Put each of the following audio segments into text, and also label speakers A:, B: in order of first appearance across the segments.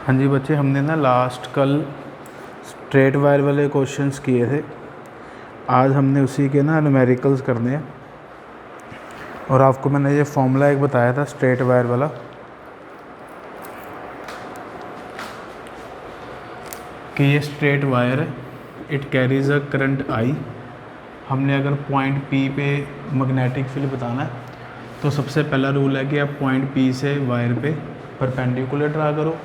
A: हाँ जी बच्चे, हमने ना लास्ट कल स्ट्रेट वायर वाले क्वेश्चंस किए थे। आज हमने उसी के ना न्यूमेरिकल्स करने हैं। और आपको मैंने ये फॉर्मूला एक बताया था स्ट्रेट वायर वाला कि ये स्ट्रेट वायर है, it carries a current I. हमने अगर पॉइंट पी पे मैग्नेटिक फील्ड बताना है तो सबसे पहला रूल है कि आप पॉइंट पी से वायर पे परपेंडिकुलर ड्रा करो।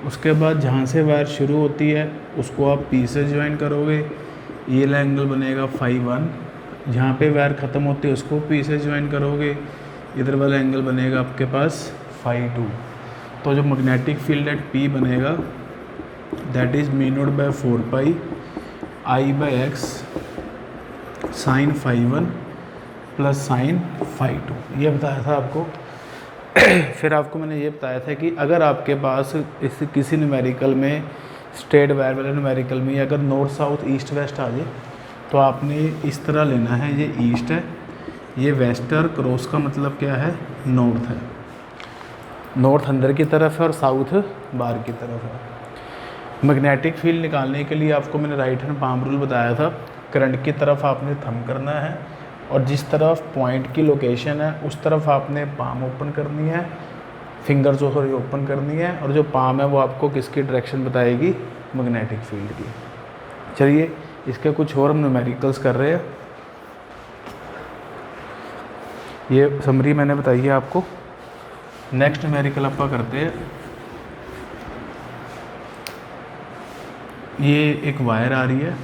A: उसके बाद जहाँ से वायर शुरू होती है उसको आप पी से ज्वाइन करोगे, ये वाला एंगल बनेगा फाई 1। जहाँ पे वायर ख़त्म होती है उसको पी से ज्वाइन करोगे, इधर वाला एंगल बनेगा आपके पास फाई 2। तो जो मैग्नेटिक फील्ड एट पी बनेगा that is mu naught by 4 pi I by x sine phi 1 plus sine phi 2, ये बताया था आपको। फिर आपको मैंने ये बताया था कि अगर आपके पास इस किसी न्यूमेरिकल में स्ट्रेट वायर वाले न्यूमेरिकल में अगर नॉर्थ साउथ ईस्ट वेस्ट आ जाए तो आपने इस तरह लेना है, ये ईस्ट है, ये वेस्ट है, और क्रॉस का मतलब क्या है, नॉर्थ है। नॉर्थ अंदर की तरफ है और साउथ बाहर की तरफ है। मैग्नेटिक फील्ड निकालने के लिए आपको मैंने राइट हैंड पाम रूल बताया था। करंट की तरफ आपने थंब करना है और जिस तरफ पॉइंट की लोकेशन है उस तरफ आपने पाम ओपन करनी है, फिंगर जो सॉरी ओपन करनी है, और जो पाम है वो आपको किसकी डायरेक्शन बताएगी, मैग्नेटिक फील्ड की। चलिए इसके कुछ और हम न्यूमेरिकल्स कर रहे हैं। ये समरी मैंने बताई है आपको। नेक्स्ट न्यूमेरिकल आप करते हैं। ये एक वायर आ रही है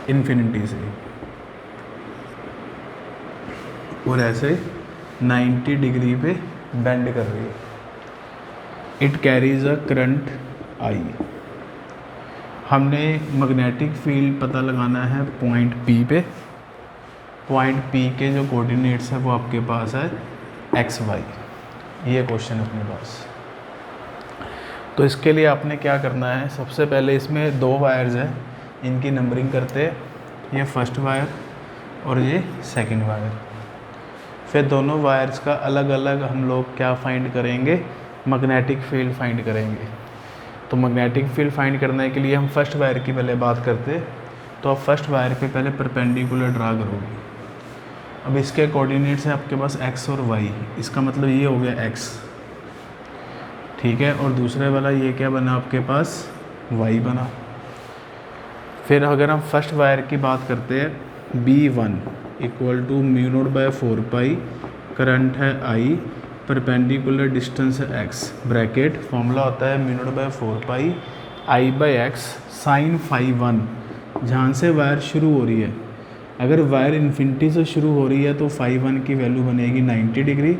A: इन्फिनिटी से और ऐसे 90 डिग्री पे बेंड कर रही है। It carries a current I. हमने मैग्नेटिक फील्ड पता लगाना है पॉइंट पी पे। पॉइंट पी के जो कोऑर्डिनेट्स है वो आपके पास है एक्स वाई। ये क्वेश्चन है अपने पास। तो इसके लिए आपने क्या करना है, सबसे पहले इसमें दो वायर्स हैं, इनकी नंबरिंग करते हैं। ये फर्स्ट वायर और ये सेकंड वायर। फिर दोनों वायर्स का अलग अलग हम लोग क्या फाइंड करेंगे, मैग्नेटिक फील्ड फाइंड करेंगे। तो मैग्नेटिक फील्ड फाइंड करने के लिए हम फर्स्ट वायर की पहले बात करते हैं। तो आप फर्स्ट वायर पे पहले परपेंडिकुलर ड्रा करोगे। अब इसके कोऑर्डिनेट्स हैं आपके पास एक्स और वाई। इसका मतलब ये हो गया एक्स, ठीक है, और दूसरे वाला ये क्या बना आपके पास, वाई बना। फिर अगर हम फर्स्ट वायर की बात करते हैं, B1 equal to mu naught by 4 pi, current है I, परपेंडिकुलर डिस्टेंस है x, ब्रैकेट फॉर्मूला होता है mu naught by 4 pi I by x sine phi 1। जहाँ से वायर शुरू हो रही है, अगर वायर इन्फिनिटी से शुरू हो रही है तो फाई 1 की वैल्यू बनेगी 90 डिग्री,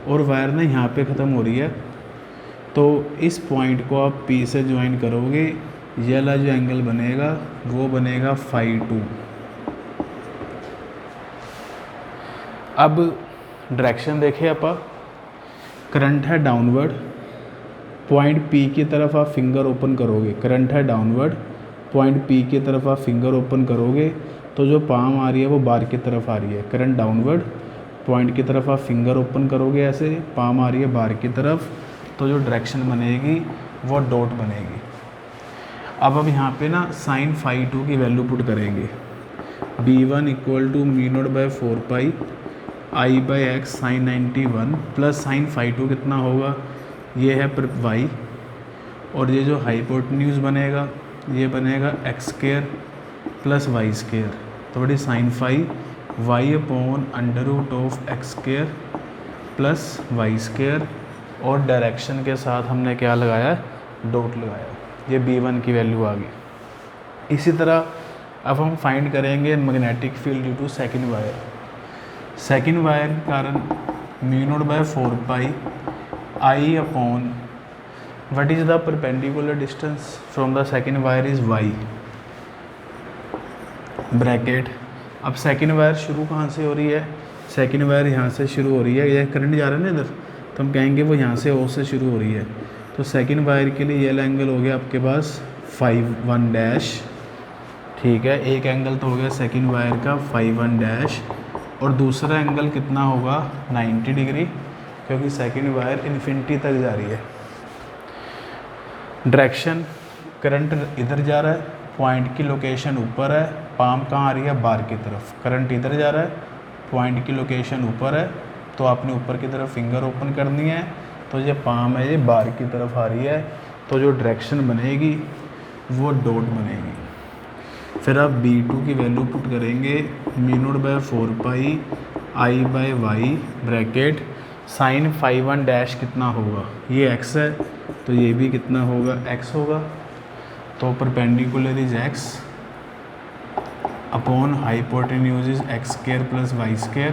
A: और वायर ना यहाँ पे ख़त्म हो रही है तो इस पॉइंट को आप P से ज्वाइन करोगे, ये वाला जो एंगल बनेगा वो बनेगा फाई 2। अब डायरेक्शन देखें आप, करंट है डाउनवर्ड, पॉइंट P की तरफ आप फिंगर ओपन करोगे, करंट है डाउनवर्ड, पॉइंट P की तरफ आप फिंगर ओपन करोगे तो जो पाम आ रही है वो बाहर की तरफ आ रही है। करंट डाउनवर्ड, पॉइंट की तरफ आप फिंगर ओपन करोगे, ऐसे पाम आ रही है बाहर की तरफ, तो जो डायरेक्शन बनेगी वो डॉट बनेगी। अब यहाँ पे ना साइन फाई 2 की वैल्यू पुट करेंगे। B1 equal to mu naught by 4 pi I by x sine 91 plus sine phi 2 कितना होगा, ये है वाई, और ये जो हाइपोटेन्यूज बनेगा ये बनेगा x square plus y square, तो बड़ी sine phi y upon under root of x square plus y square, और डायरेक्शन के साथ हमने क्या लगाया, डॉट लगाया। ये B1 की वैल्यू आ गई। इसी तरह अब हम फाइंड करेंगे magnetic field due to second wire. Second wire के कारण mu naught by 4 pi I upon what is the perpendicular distance from the second wire is y, bracket. अब सेकंड वायर शुरू कहाँ से हो रही है, सेकंड वायर यहाँ से शुरू हो रही है, यह करंट जा रहा है ना इधर, तो हम कहेंगे वो यहाँ से O से शुरू हो रही है। तो सेकंड वायर के लिए ये एंगल हो गया आपके पास फाई 1 डैश, ठीक है। एक एंगल तो हो गया सेकंड वायर का फाई 1 डैश, और दूसरा एंगल कितना होगा 90 डिग्री, क्योंकि सेकंड वायर इन्फिनिटी तक जा रही है। डायरेक्शन, करंट इधर जा रहा है, पॉइंट की लोकेशन ऊपर है, पाम कहाँ आ रही है, बार की तरफ। करंट इधर जा रहा है, पॉइंट की लोकेशन ऊपर है, तो आपने ऊपर की तरफ फिंगर ओपन करनी है, तो ये पाम है, ये बार की तरफ आ रही है, तो जो डायरेक्शन बनेगी वो डॉट बनेगी। फिर आप B2 की वैल्यू पुट करेंगे, μ0/4 I/y bracket sign phi 1 dash कितना होगा, ये x है तो ये भी कितना होगा, x होगा। तो perpendicular is x upon hypotenuse is x² + y²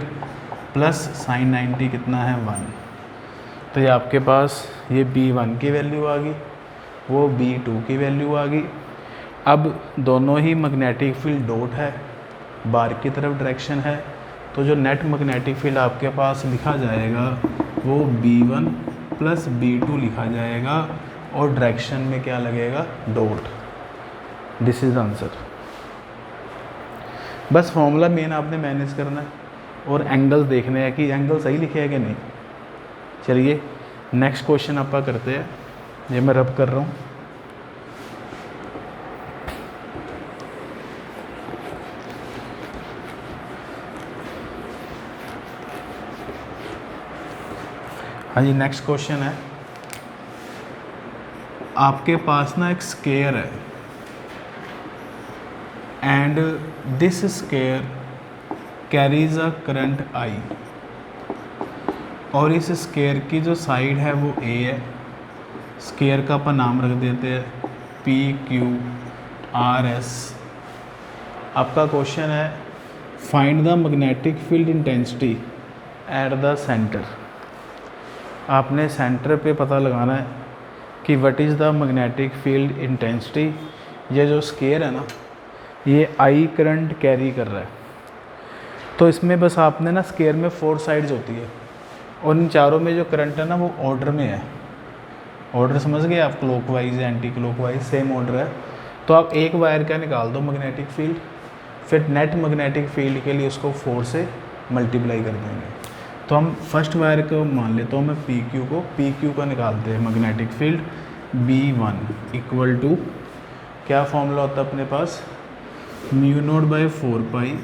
A: plus sign 90 कितना है 1। तो ये आपके पास ये B1 की वैल्यू आ गई, वो B2 की वैल्यू आ गई। अब दोनों ही मैग्नेटिक फील्ड डॉट है, बार की तरफ डायरेक्शन है, तो जो नेट मैग्नेटिक फील्ड आपके पास लिखा जाएगा वो B1 + B2 लिखा जाएगा, और डायरेक्शन में क्या लगेगा, dot. This is the answer. बस फॉर्मूला मेन आपने मैनेज करना है और एंगल्स देखने हैं कि एंगल सही लिखे है कि नहीं। चलिए नेक्स्ट क्वेश्चन आप करते हैं, ये मैं रब कर रहा हूँ। हाँ जी, नेक्स्ट क्वेश्चन है, आपके पास ना एक स्केयर है and this square carries a current I, और इस स्केयर की जो साइड है वो A है। स्केयर का अपन नाम रख देते हैं PQRS। आपका क्वेश्चन है find the magnetic field intensity at the centre. आपने सेंटर पे पता लगाना है कि what is the magnetic field intensity. ये जो स्केयर है ना, ये I करंट कैरी कर रहा है, तो इसमें बस आपने ना, स्केयर में 4 साइड्स होती है और इन चारों में जो करंट है ना वो ऑर्डर में है। ऑर्डर समझ गए आप, clockwise anti clockwise same order है। तो आप एक वायर का निकाल दो मैग्नेटिक फील्ड, फिर नेट मैग्नेटिक फील्ड के लिए उसको 4 से मल्टीप्लाई कर देंगे। तो हम फर्स्ट वायर को मान लेते हैं, मैं PQ का निकालते हैं magnetic field. B1 equal to क्या फॉर्मूला होता है अपने पास, μ0/4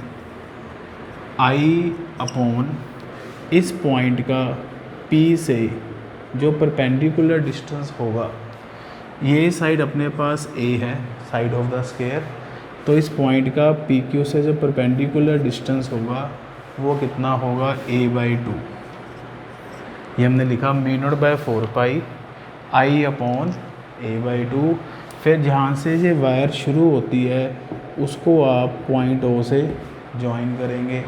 A: I अपॉन इस पॉइंट का P से जो परपेंडिकुलर डिस्टेंस होगा, ये साइड अपने पास A है, साइड ऑफ द स्केयर, तो इस पॉइंट का PQ से जो परपेंडिकुलर डिस्टेंस होगा वो कितना होगा, A/2। ये हमने लिखा μ0/4 I अपॉन A/2। फिर जहाँ से ये वायर शुरू होती है उसको आप पॉइंट O से ज्वाइन करेंगे,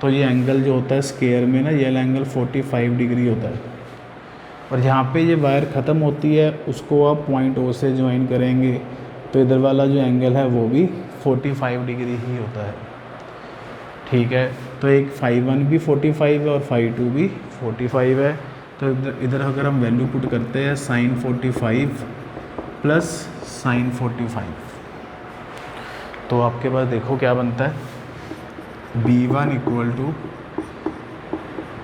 A: तो ये एंगल जो होता है स्केयर में ना, ये एंगल 45 डिग्री होता है। और जहाँ पे ये वायर ख़त्म होती है उसको आप पॉइंट O से ज्वाइन करेंगे, तो इधर वाला जो एंगल है वो भी 45 डिग्री ही होता है। ठीक है, तो एक φ1 भी 45 है और φ2 भी 45 है। तो इधर अगर हम वैल्यू पुट करते हैं sin 45 प्लस sin 45, तो आपके पास देखो क्या बनता है, B1 equal to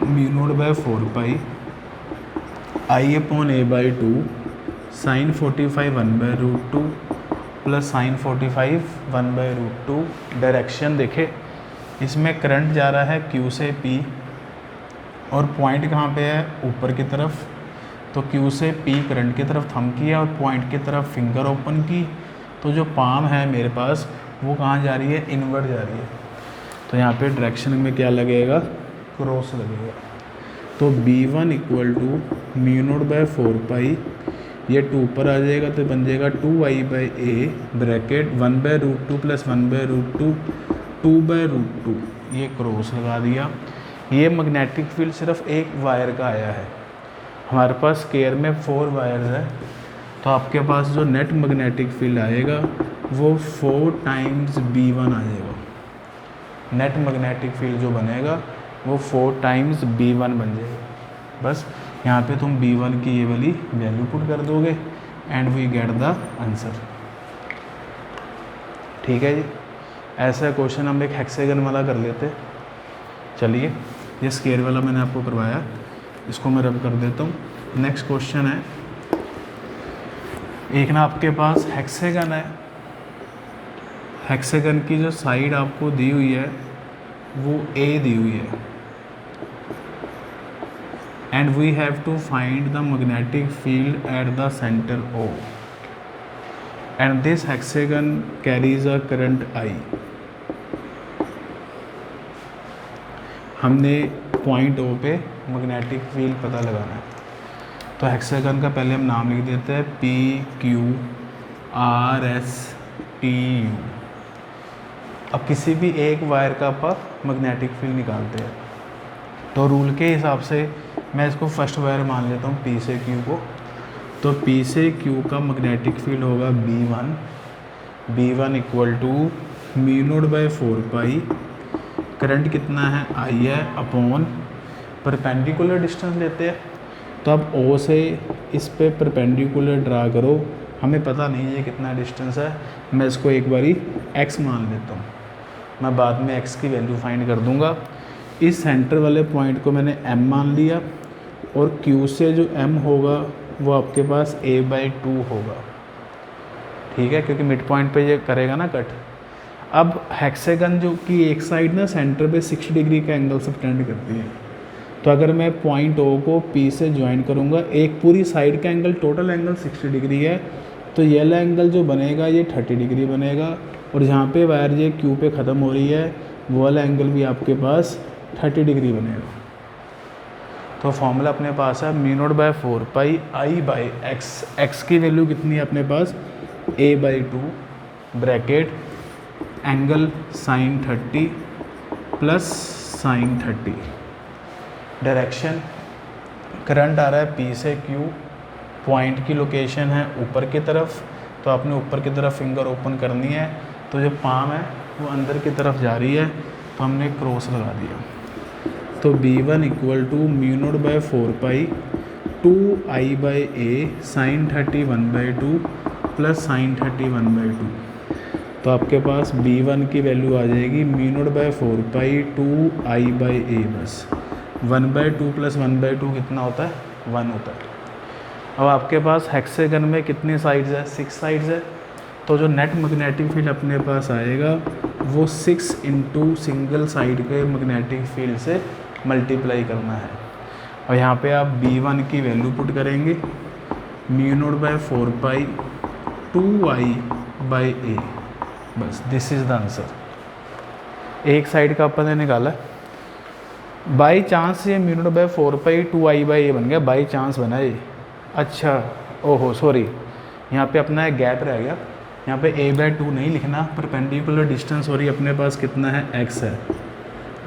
A: μ0/4 I upon A/2 sin 45 1/√2 plus sin 45 1/√2। Direction देखे, इसमें करंट जा रहा है Q से P और पॉइंट कहाँ पे है, ऊपर की तरफ। तो Q से P करंट की तरफ थंब किया और पॉइंट की तरफ फिंगर ओपन की, तो जो पाम है मेरे पास वो कहाँ जा रही है, इनवर्ड जा रही है। तो यहाँ पे डायरेक्शन में क्या लगेगा, क्रॉस लगेगा। तो B1 इक्वल टू μ0/4 ये 2 पर आ जाएगा, तो बन जाएगा 2I/A ब्रैकेट 1/√2 प्लस 1/√2 2/√2। ये क्रॉस लगा दिया। ये मैग्नेटिक फील्ड सिर्फ एक वायर का आया है, हमारे पास स्केयर में 4 वायर्स है, तो आपके पास जो नेट मैग्नेटिक फील्ड आएगा वो 4 टाइम्स B1 आ जाएगा। नेट मैग्नेटिक फील्ड जो बनेगा वो 4 टाइम्स B1 बन जाएगा। बस यहाँ पे तुम B1 की ये वाली वैल्यू पुट कर दोगे and we get the answer. ठीक है जी, ऐसा क्वेश्चन हम एक हेक्सागन वाला कर लेते। चलिए, ये स्केयर वाला मैंने आपको करवाया, इसको मैं रब कर देता हूँ। नेक्स्ट क्वेश्चन है, एक ना आपके पास हेक्सागन है, हेक्सागन की जो साइड आपको दी हुई है वो ए दी हुई है, and we have to find the magnetic field at the centre O, and this hexagon carries a current I। हमने पॉइंट O पे मैग्नेटिक फील्ड पता लगाना है, तो हेक्सागन का पहले हम नाम लिख देते हैं PQRSTU। अब किसी भी एक वायर का आप मैग्नेटिक फील्ड निकालते हैं, तो रूल के हिसाब से मैं इसको फर्स्ट वायर मान लेता हूँ P से Q को, तो P से Q का मैग्नेटिक फील्ड होगा B1 इक्वल टू μ0/4 करंट कितना है I है अपॉन परपेंडिकुलर डिस्टेंस लेते हैं, तो अब O से इस पे परपेंडिकुलर ड्रा करो, हमें पता नहीं है कितना डिस्टेंस है, मैं इसको एक बारी x मान लेता हूँ, मैं बाद में x की वैल्यू फाइंड कर दूँगा। इस सेंटर वाले पॉइंट को मैंने m मान लिया, और Q से जो m होगा वो आपके पास a/2 होगा, ठीक है, क्योंकि मिड पॉइंट पे ये करेगा ना कट। अब हेक्सागन जो कि एक साइड ना सेंटर पे 60 डिग्री का एंगल सबटेंड करती है, तो अगर मैं पॉइंट O को P से ज्वाइन करूँगा, एक पूरी साइड का एंगल टोटल एंगल 60 डिग्री है, तो ये वाला एंगल जो बनेगा ये 30 डिग्री बनेगा, और जहाँ पे वायर ये Q पे ख़त्म हो रही है वो वाला एंगल भी आपके पास 30 डिग्री बनेगा। तो फॉर्मूला अपने पास है μ0/4 I/x, x की वैल्यू कितनी है अपने पास a/2 bracket angle sin 30 plus sin 30। Direction current आ रहा है P से Q, पॉइंट की लोकेशन है ऊपर की तरफ, तो आपने ऊपर की तरफ फिंगर ओपन करनी है, तो जो पाम है वो अंदर की तरफ जा रही है, तो हमने क्रॉस लगा दिया। तो B1 equal to μ0/4 2I/a sin 30 1/2 plus sin 30 1/2, तो आपके पास B1 की वैल्यू आ जाएगी μ0/4 2I/a, बस 1/2 प्लस 1/2 कितना होता है 1 होता है। अब आपके पास हेक्सागन में कितनी साइड्स है 6 साइड्स है, तो जो नेट मैग्नेटिक फील्ड अपने पास आएगा वो 6 इंटू सिंगल साइड के मैग्नेटिक फील्ड से मल्टीप्लाई करना है। और यहाँ पे आप B1 की वैल्यू पुट करेंगे μ0/4 2I/a, बस दिस इज़ द आंसर। एक साइड का अपन ने निकाला, बाई चांस ये μ0/4 2I/a बन गया, बाई चांस बना ये। अच्छा ओहो सॉरी, यहाँ पे अपना एक गैप रह गया, यहाँ पे a/2 नहीं लिखना, परपेंडिकुलर डिस्टेंस सॉरी अपने पास कितना है x है।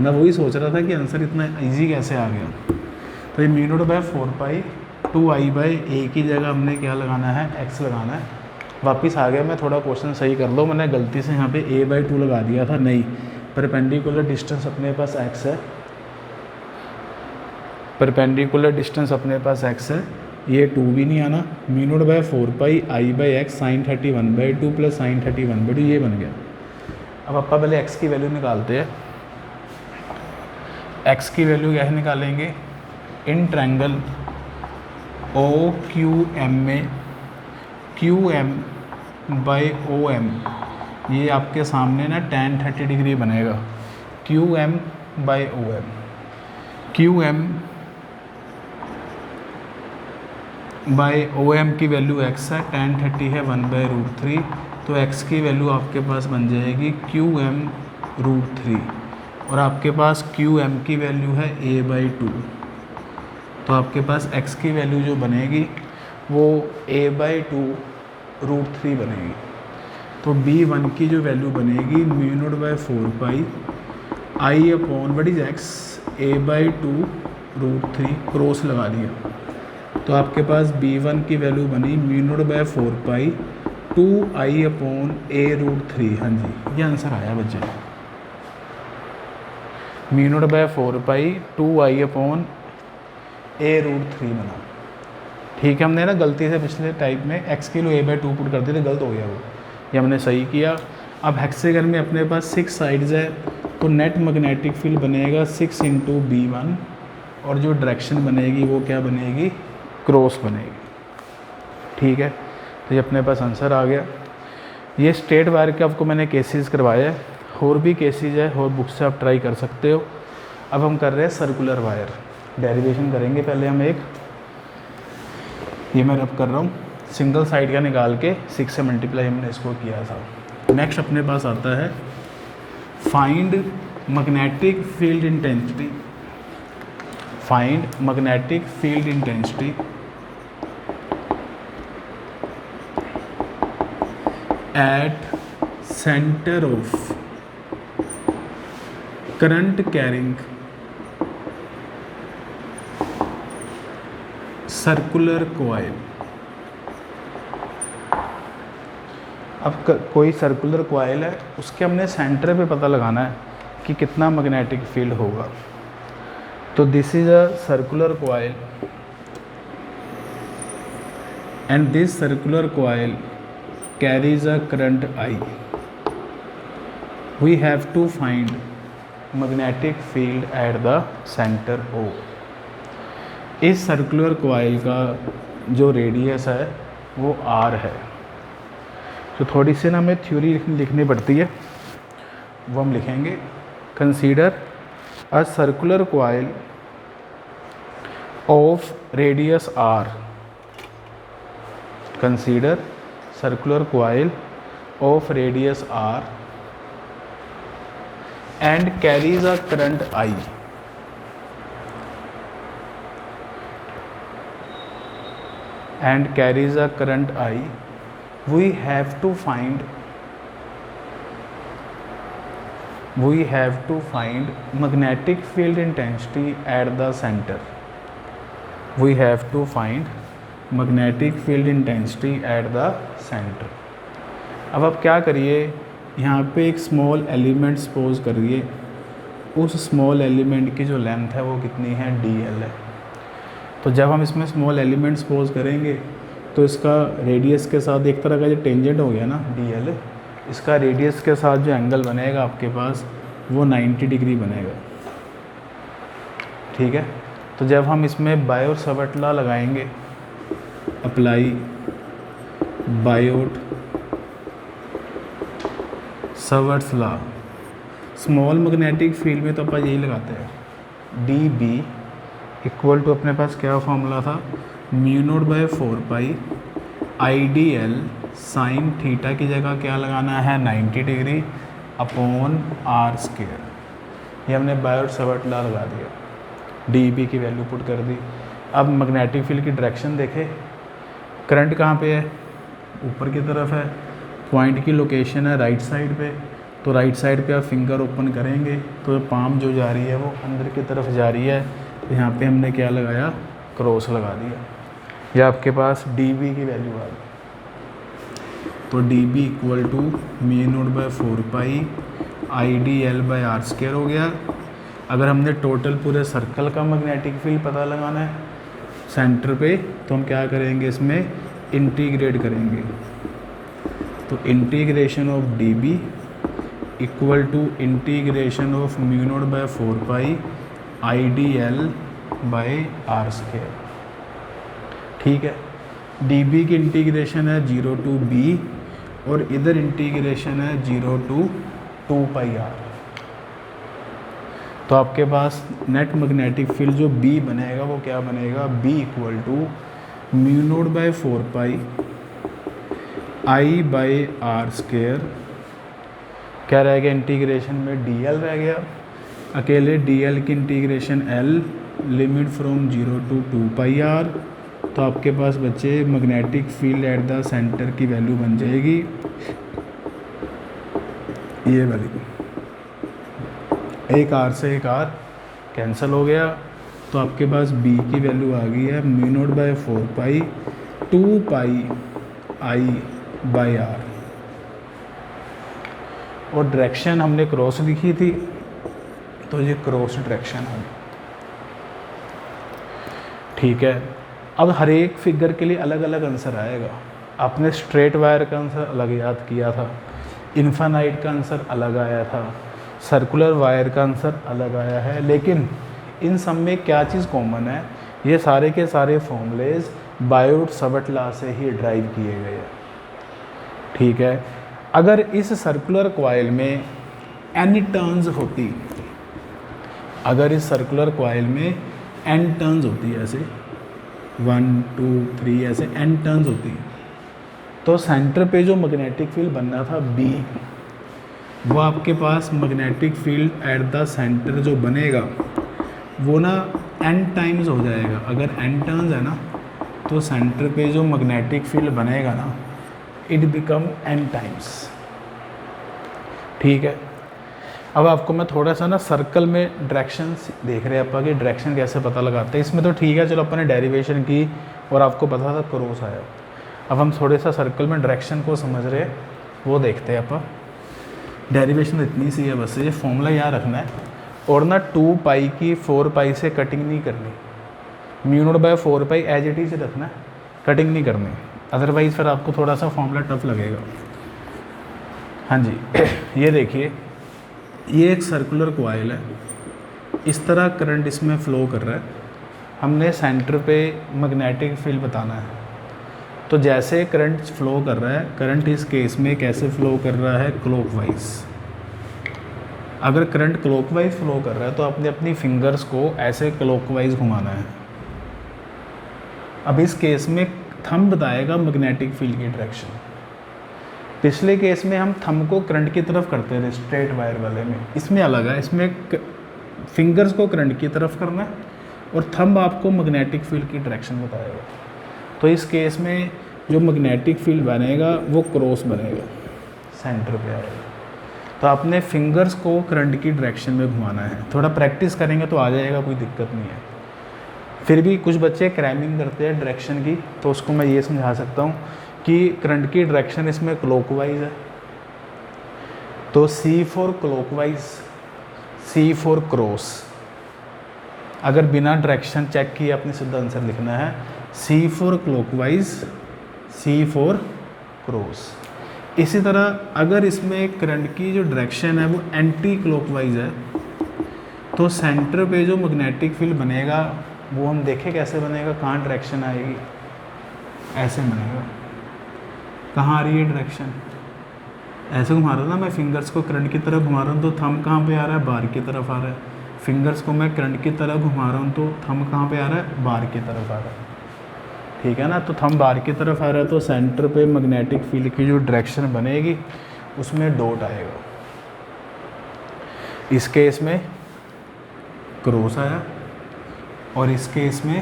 A: मैं वही सोच रहा था कि आंसर इतना इजी कैसे आ गया। तो ये μ0/4 2I/a की जगह हमने क्या लगाना है x लगाना है। वापस आ गया, मैं थोड़ा क्वेश्चन सही कर लो, मैंने गलती से यहाँ पे a/2 लगा दिया था, नहीं परपेंडिकुलर डिस्टेंस अपने पास x है, परपेंडिकुलर डिस्टेंस अपने पास x है, ये 2 भी नहीं आना, μ0/4 I/x sin 30 1/2 प्लस sin 30 1/2 ये बन गया। अब अपा पहले x की वैल्यू निकालते हैं। x की वैल्यू कैसे निकालेंगे, इन ट्रायंगल OQM में QM/OM ये आपके सामने ना tan 30 डिग्री बनेगा, QM/OM, QM/OM की वैल्यू x है, tan 30 है 1/√3, तो x की वैल्यू आपके पास बन जाएगी QM√3, और आपके पास QM की वैल्यू है a/2, तो आपके पास x की वैल्यू जो बनेगी वो a/2√3 बनेगी। तो B1 की जो वैल्यू बनेगी μ0/4 I/(x) a/2√3 क्रॉस लगा दिया, तो आपके पास B1 की वैल्यू बनी μ0/4 2I/a√3। हाँ जी, ये आंसर आया बच्चे, μ0/4 2I/a√3 बना। ठीक है, हमने ना गलती से पिछले टाइप में x की वैल्यू a/2 पुट कर दी थी, गलत हो गया वो, ये हमने सही किया। अब हेक्सागन में अपने पास 6 साइड्स है, तो नेट मैग्नेटिक फील्ड बनेगा 6 इंटू B1, और जो डायरेक्शन बनेगी वो क्या बनेगी क्रॉस बनेगी। ठीक है, तो ये अपने पास आंसर आ गया। ये स्ट्रेट वायर के आपको मैंने केसेस करवाया है, और भी केसेस है और बुक से आप ट्राई कर सकते हो। अब हम कर रहे हैं सर्कुलर वायर, डेरिवेशन करेंगे पहले हम एक, ये मैं रब कर रहा हूँ, सिंगल साइड का निकाल के 6 से मल्टीप्लाई हमने इसको किया था। नेक्स्ट अपने पास आता है find magnetic field intensity, find magnetic field intensity at center of current carrying circular coil। अब कोई सर्कुलर कॉइल है, उसके हमने सेंटर पे पता लगाना है कि कितना मैग्नेटिक फील्ड होगा। तो this is a circular coil and this circular coil carries a current I. We have to find magnetic field at the center O। इस सर्कुलर कॉइल का जो रेडियस है वो R है। तो थोड़ी सी ना हमें थ्योरी लिखनी पड़ती है, वो हम लिखेंगे। Consider a circular coil of radius R, consider circular coil of radius R and carries a current I। and carries a current I, we have to find magnetic field intensity at the center। we have to find magnetic field intensity at the centre. अब आप क्या करिए, यहाँ पे एक small element suppose करिए, उस small element की जो लेंथ है वो कितनी है, dl है। तो जब हम इसमें स्मॉल एलिमेंट सपोज करेंगे तो इसका रेडियस के साथ एक तरह का जो टेंजेंट हो गया ना dl, इसका रेडियस के साथ जो एंगल बनेगा आपके पास वो 90 डिग्री बनेगा। ठीक है, तो जब हम इसमें बायोट सावर्ट लॉ लगाएंगे, apply Biot Savart's law, small magnetic field में तो अपन यही लगाते हैं, डी बी इक्वल टू अपने पास क्या फॉर्मूला था, μ0/4π IDL साइन थीटा की जगह क्या लगाना है 90 डिग्री अपॉन r²। ये हमने बायोट सावर्ट लॉ लगा दिया, डी बी की वैल्यू पुट कर दी। अब मैग्नेटिक फील्ड की डायरेक्शन देखें, करंट कहाँ पे है, ऊपर की तरफ है, पॉइंट की लोकेशन है राइट साइड पे। तो राइट साइड पे आप फिंगर ओपन करेंगे तो पाम जो जा रही है वो अंदर की तरफ जा रही है। तो यहाँ पे हमने क्या लगाया, क्रॉस लगा दिया। या आपके पास डी बी की वैल्यू आ गई। तो D B equal to μ0/4π IDL/r² हो गया। अगर हमने टोटल पूरे सर्कल का मैग्नेटिक फील्ड पता लगाना है सेंटर पे, तो हम क्या करेंगे, इसमें इंटीग्रेट करेंगे। तो integration of D B equal to integration of μ0/4π IDL/r²। ठीक है, डी बी की इंटीग्रेशन है 0 to b और इधर इंटीग्रेशन है 0 to 2πr। तो आपके पास नेट मैग्नेटिक फील्ड जो B बनेगा वो क्या बनेगा, B इक्वल टू μ0/4π I/r²। क्या रह गया इंटीग्रेशन में, dl रह गया। अकेले dl की integration L, limit from 0 to 2πr। तो आपके पास बच्चे magnetic field at the centre की वैल्यू बन जाएगी ये वाली, एक r से एक r कैंसिल हो गया। तो आपके पास b की वैल्यू आ गई है μ0/4π 2πI/r। और डायरेक्शन हमने क्रॉस लिखी थी, तो ये क्रॉस डायरेक्शन है। ठीक है, अब हर एक फिगर के लिए अलग अलग आंसर आएगा। आपने स्ट्रेट वायर का आंसर अलग याद किया था, इन्फानाइट का आंसर अलग आया था, सर्कुलर वायर का आंसर अलग आया है। लेकिन इन सब में क्या चीज़ कॉमन है, ये सारे के सारे फॉर्मूलेज बायोट सवट लॉ से ही ड्राइव किए गए हैं। ठीक है, अगर इस सर्कुलर कॉइल में n टर्न्स होती, अगर इस सर्कुलर कॉइल में n टर्न्स होती है, ऐसे 1 2 3 ऐसे n टर्न्स होती, तो सेंटर पे जो मैग्नेटिक फील्ड बनना था B, वो आपके पास magnetic field at the centre जो बनेगा वो ना n टाइम्स हो जाएगा। अगर n टर्न्स है ना तो सेंटर पे जो मैग्नेटिक फील्ड बनेगा ना इट बिकम n टाइम्स। ठीक है, अब आपको मैं थोड़ा सा ना सर्कल में डायरेक्शन देख रहे हैं आप कि डायरेक्शन कैसे पता लगाते हैं। इसमें तो ठीक है, चलो अपन ने डेरिवेशन की और आपको पता था क्रॉस आया। अब हम थोड़े सा सर्कल में डायरेक्शन को समझ रहे हैं, वो देखते हैं अपन। डेरिवेशन इतनी सी है बस, ये फॉर्मूला याद रखना है और ना 2 पाई की 4 पाई से कटिंग नहीं करनी, μ0/4 पाई एज इट इज रखना है, कटिंग नहीं करनी, अदरवाइज़ फिर आपको थोड़ा सा फॉर्मूला टफ लगेगा। हाँ जी, ये देखिए, ये एक सर्कुलर कॉइल है, इस तरह करंट इसमें फ़्लो कर रहा है। हमने सेंटर पे मैग्नेटिक फील्ड बताना है, तो जैसे करंट फ़्लो कर रहा है, करंट इस केस में कैसे फ़्लो कर रहा है, क्लॉकवाइज। अगर करंट क्लॉकवाइज फ़्लो कर रहा है तो आपने अपनी फिंगर्स को ऐसे क्लॉकवाइज घुमाना है। अब इस केस में थंब बताएगा मैग्नेटिक फील्ड की डायरेक्शन। पिछले केस में हम थंब को करंट की तरफ करते थे स्ट्रेट वायर वाले में, इसमें अलग है, इसमें फिंगर्स को करंट की तरफ करना है और थंब आपको मैग्नेटिक फील्ड की डायरेक्शन बताएगा। तो इस केस में जो मैग्नेटिक फील्ड बनेगा वो क्रॉस बनेगा, सेंटर पे आएगा। तो आपने फिंगर्स को करंट की डायरेक्शन में घुमाना है। थोड़ा प्रैक्टिस करेंगे तो आ जाएगा, कोई दिक्कत नहीं है। फिर भी कुछ बच्चे क्रैमिंग करते हैं डायरेक्शन की, तो उसको मैं ये समझा सकता हूँ कि करंट की डायरेक्शन इसमें क्लॉकवाइज है, तो C for clockwise, C for cross. अगर बिना डायरेक्शन चेक किए अपने सीधा आंसर लिखना है, C for clockwise, C for cross. इसी तरह अगर इसमें करंट की जो डायरेक्शन है वो एंटी क्लॉकवाइज है, तो सेंटर पे जो मैग्नेटिक फील्ड बनेगा वो हम देखें कैसे बनेगा, कहाँ डायरेक्शन आएगी, ऐसे बनेगा। कहाँ आ रही है डायरेक्शन, ऐसे घुमा रहा ना मैं फिंगर्स को करंट की तरफ घुमा रहा हूँ तो थंब कहाँ पे आ रहा है, बाहर की तरफ आ रहा है। फिंगर्स को मैं करंट की तरफ घुमा रहा हूँ तो थंब कहाँ पे आ रहा है, बाहर की तरफ आ रहा है। ठीक है ना, तो थंब बाहर की तरफ आ रहा है तो सेंटर पे मैग्नेटिक फील्ड की जो डायरेक्शन बनेगी उसमें डॉट आएगा। इस केस में क्रॉस आया और इस केस में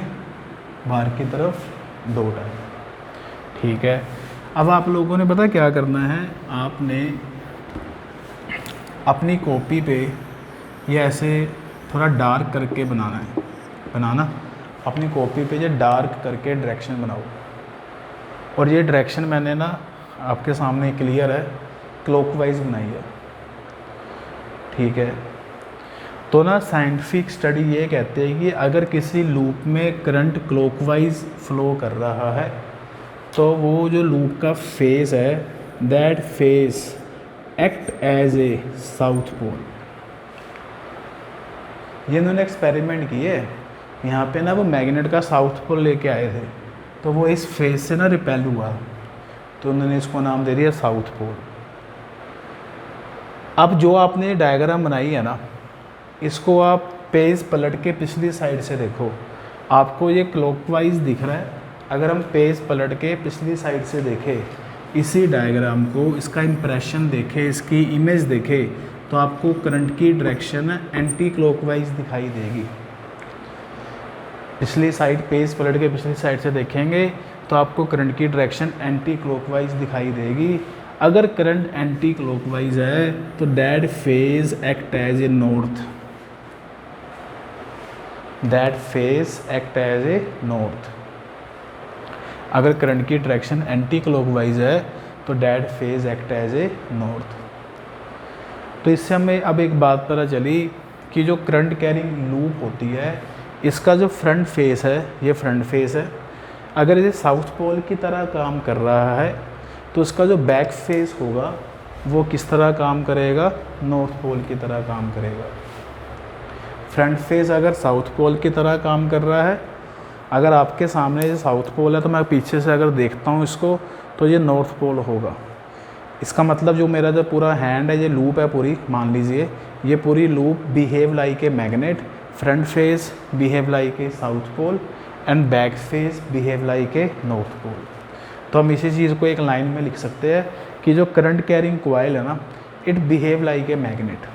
A: बाहर की तरफ डॉट आया। ठीक है, अब आप लोगों ने पता क्या करना है, आपने अपनी कॉपी पे ये ऐसे थोड़ा डार्क करके बनाना है, बनाना अपनी कॉपी पे ये डार्क करके डायरेक्शन बनाओ। और ये डायरेक्शन मैंने ना आपके सामने क्लियर है, क्लॉकवाइज बनाई है। ठीक है, तो ना साइंटिफिक स्टडी ये कहते हैं कि अगर किसी लूप में करंट क्लॉकवाइज फ्लो कर रहा है तो वो जो लूप का फेस है, that face act as a south pole. ये इन्होंने एक्सपेरिमेंट किए, यहाँ पे ना वो मैग्नेट का साउथ पोल लेके आए थे, तो वो इस फेस से ना रिपेल हुआ, तो उन्होंने इसको नाम दे दिया साउथ पोल। अब जो आपने डायग्राम बनाई है ना, इसको आप पेज पलट के पिछली साइड से देखो, आपको ये क्लॉकवाइज दिख रहा है। अगर हम पेज पलट के पिछली साइड से देखें इसी डायग्राम को, इसका इंप्रेशन देखें, इसकी इमेज देखें, तो आपको करंट की डायरेक्शन एंटी क्लॉकवाइज दिखाई देगी। पिछली साइड, पेज पलट के पिछली साइड से देखेंगे तो आपको करंट की डायरेक्शन एंटी क्लॉकवाइज दिखाई देगी। अगर करंट एंटी क्लॉकवाइज है तो that face act as a north, that face act as a north. अगर करंट की डायरेक्शन एंटी क्लॉकवाइज है तो that face act as a north. तो इससे हमें अब एक बात पता चली कि जो करंट कैरिंग लूप होती है, इसका जो फ्रंट फेस है, ये फ्रंट फेस है, अगर ये साउथ पोल की तरह काम कर रहा है तो इसका जो बैक फेस होगा वो किस तरह काम करेगा, नॉर्थ पोल की तरह काम करेगा। फ्रंट फेस अगर साउथ पोल की तरह काम कर रहा है, अगर आपके सामने ये साउथ पोल है तो मैं पीछे से अगर देखता हूँ इसको तो ये नॉर्थ पोल होगा। इसका मतलब जो मेरा जो पूरा हैंड है, ये लूप है पूरी, मान लीजिए ये पूरी loop behave like a magnet, front face behave like a south pole and back face behave like a north pole. तो हम इसी चीज़ को एक लाइन में लिख सकते हैं कि जो करंट कैरिंग कॉइल है ना, it behave like a magnet.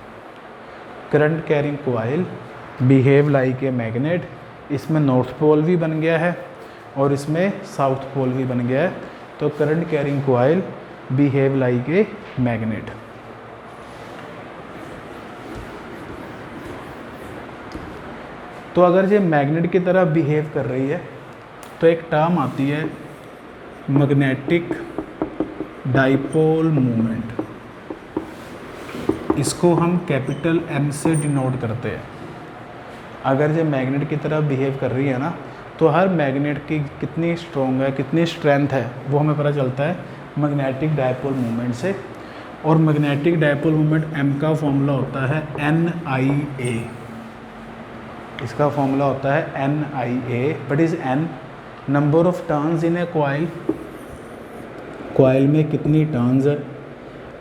A: Current carrying coil behave like a magnet. इसमें नॉर्थ पोल भी बन गया है और इसमें साउथ पोल भी बन गया है। तो current carrying coil behave like a magnet. तो अगर ये मैग्नेट की तरह बिहेव कर रही है तो एक टर्म आती है मैग्नेटिक डाइपोल मोमेंट। इसको हम कैपिटल M से डिनोट करते हैं। अगर ये मैग्नेट की तरह बिहेव कर रही है ना, तो हर मैग्नेट की कितनी स्ट्रॉन्ग है, कितनी स्ट्रेंथ है, वो हमें पता चलता है मैग्नेटिक डाइपोल मोमेंट से। और मैग्नेटिक डाइपोल मोमेंट M का फॉर्मूला होता है NIA। इसका फॉर्मूला होता है NIA। What is N? Number of turns in A coil. Coil में कितनी टर्न्स है,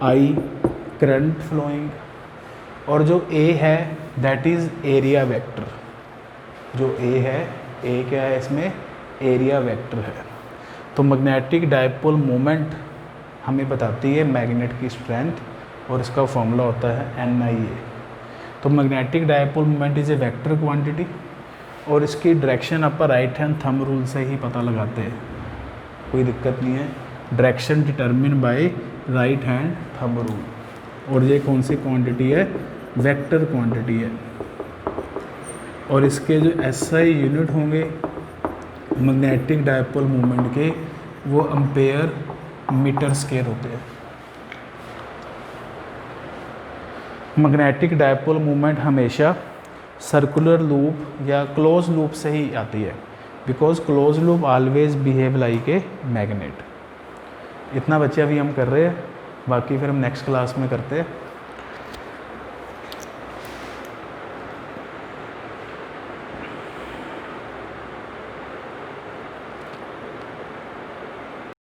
A: I करंट फ्लोइंग, और जो A है दैट इज़ एरिया वेक्टर। जो A है, A क्या है इसमें, एरिया वेक्टर है। तो मैग्नेटिक डाइपोल मोमेंट हमें बताती है मैग्नेट की स्ट्रेंथ और इसका फॉर्मूला होता है NIA। तो magnetic dipole moment is a vector quantity और इसकी डायरेक्शन आप राइट हैंड थंब रूल से ही पता लगाते हैं, कोई दिक्कत नहीं है। Direction determine by right hand thumb rule. और ये कौन सी क्वांटिटी है, वेक्टर क्वांटिटी है। और इसके जो SI यूनिट होंगे मैग्नेटिक डाइपोल मोमेंट के, वो एम्पेयर मीटर स्क्वायर होते हैं। मैग्नेटिक डाइपोल मोमेंट हमेशा सर्कुलर लूप या क्लोज लूप से ही आती है, because close loop always behave like a magnet. इतना बच्चे अभी हम कर रहे हैं, बाकी फिर हम नेक्स्ट क्लास में करते हैं।